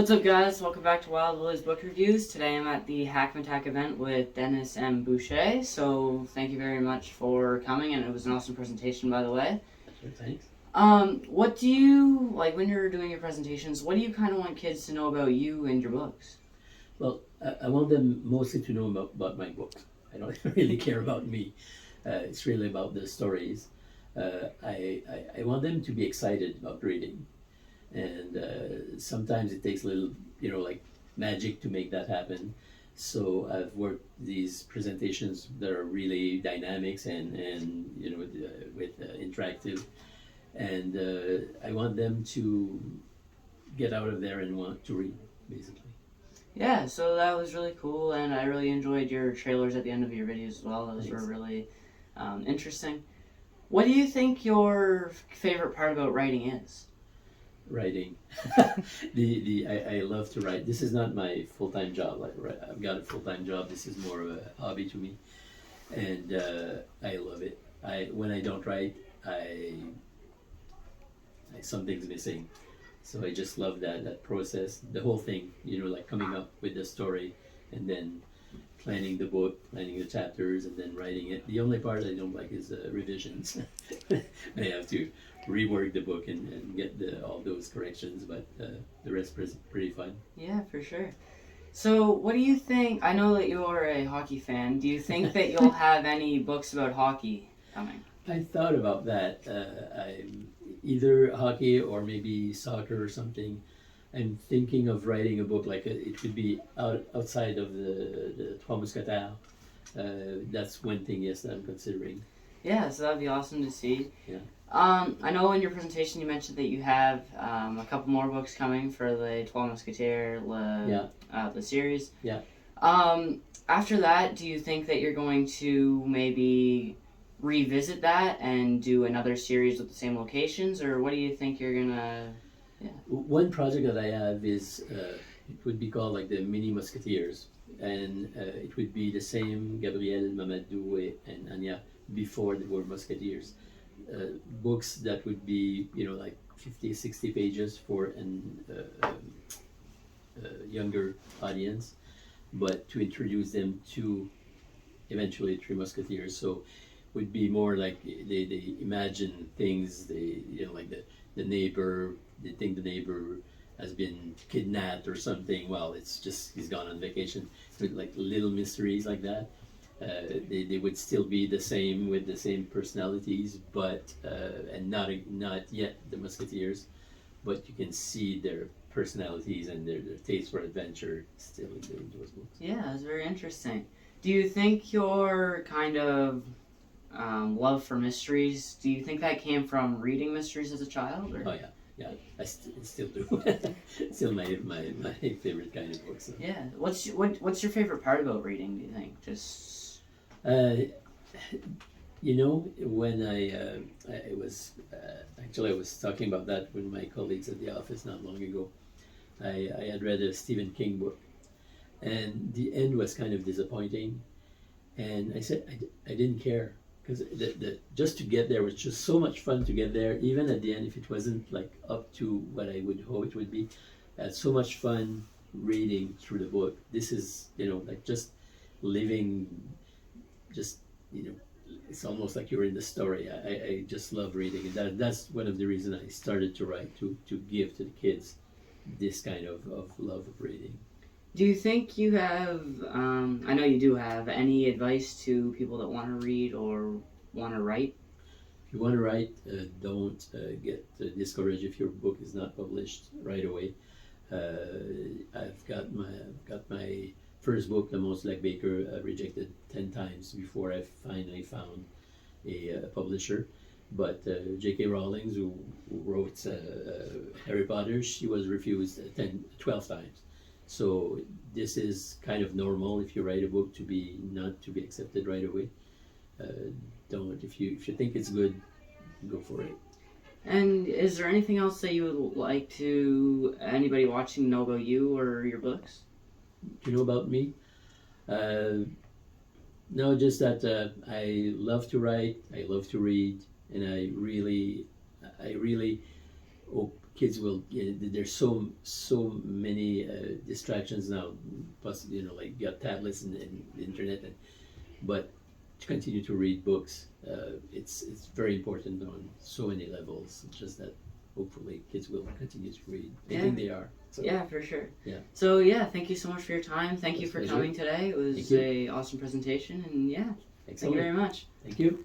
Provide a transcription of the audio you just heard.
What's up, guys? Welcome back to Wild Willie's Book Reviews. Today I'm at the Hackmatack event with Denis and Boucher, so thank you very much for coming, and it was an awesome presentation, by the way. Sure, thanks. What do you, like, when you're doing your presentations, what do you kind of want kids to know about you and your books? Well, I want them mostly to know about my books. I don't really care about me. It's really about the stories. I want them to be excited about reading. And sometimes it takes a little, like magic to make that happen. So I've worked these presentations that are really dynamics and with interactive. And I want them to get out of there and want to read, basically. Yeah, so that was really cool, and I really enjoyed your trailers at the end of your videos as well. Those Thanks. were really interesting. What do you think your favorite part about writing is? Writing. I love to write. This is not my full-time job. I've got a full-time job. This is more of a hobby to me, and I love it. When I don't write, something's missing. So I just love that process, the whole thing. Like coming up with the story, and then planning the book, planning the chapters, and then writing it. The only part I don't like is revisions. I have to rework the book and get all those corrections, but the rest is pretty fun. Yeah, for sure. So, what do you think? I know that you're a hockey fan. Do you think that you'll have any books about hockey coming? I thought about that. Either hockey or maybe soccer or something. I'm thinking of writing a book it would be outside of the Trois Mousquetaires. That's one thing, yes, that I'm considering. Yeah, so that'd be awesome to see. Yeah. I know in your presentation you mentioned that you have a couple more books coming for the Trois Mousquetaires, the series. Yeah. After that, do you think that you're going to maybe revisit that and do another series with the same locations, or what do you think you're gonna? Yeah. One project that I have is it would be called like the Mini Musketeers, and it would be the same Gabriel, Mamadou, and Anya before they were Musketeers. Books that would be like 50, 60 pages for an younger audience, but to introduce them to eventually Three Musketeers. So would be more like they imagine things. They like the neighbor. They think the neighbor has been kidnapped or something. Well, it's just he's gone on vacation. With like little mysteries like that. They would still be the same with the same personalities, but and not yet the Musketeers, but you can see their personalities and their taste for adventure still in those books. Yeah, that's very interesting. Do you think your kind of love for mysteries, do you think that came from reading mysteries as a child? Or? Oh yeah, I still do. Still my favorite kind of books. So. Yeah, what's your favorite part about reading? Do you think When I was actually I was talking about that with my colleagues at the office not long ago. I had read a Stephen King book, and the end was kind of disappointing, and I said I didn't care. Because just to get there was just so much fun to get there, even at the end, if it wasn't like up to what I would hope it would be. I had so much fun reading through the book. This is, like just living, it's almost like you're in the story. I just love reading, and that's one of the reasons I started to write, to give to the kids this kind of love of reading. Do you think you have, I know you do have, any advice to people that want to read or want to write? If you want to write, don't get discouraged if your book is not published right away. I've got my first book, The Most Like Baker, rejected 10 times before I finally found a publisher. But J.K. Rowling, who wrote Harry Potter, she was refused 12 times. So this is kind of normal if you write a book not to be accepted right away. Don't if you think it's good, go for it. And is there anything else that you would like to anybody watching know about you or your books? Do you know about me? No, just that I love to write, I love to read, and I really hope kids will. There's so many distractions now. Plus, like you got tablets and the internet, but to continue to read books, it's very important on so many levels. It's just that hopefully kids will continue to read. I think they are. So. Yeah, for sure. Yeah. So yeah, thank you so much for your time. Thank you for pleasure. coming today. It was a awesome presentation, and yeah, thank you very much. Thank you.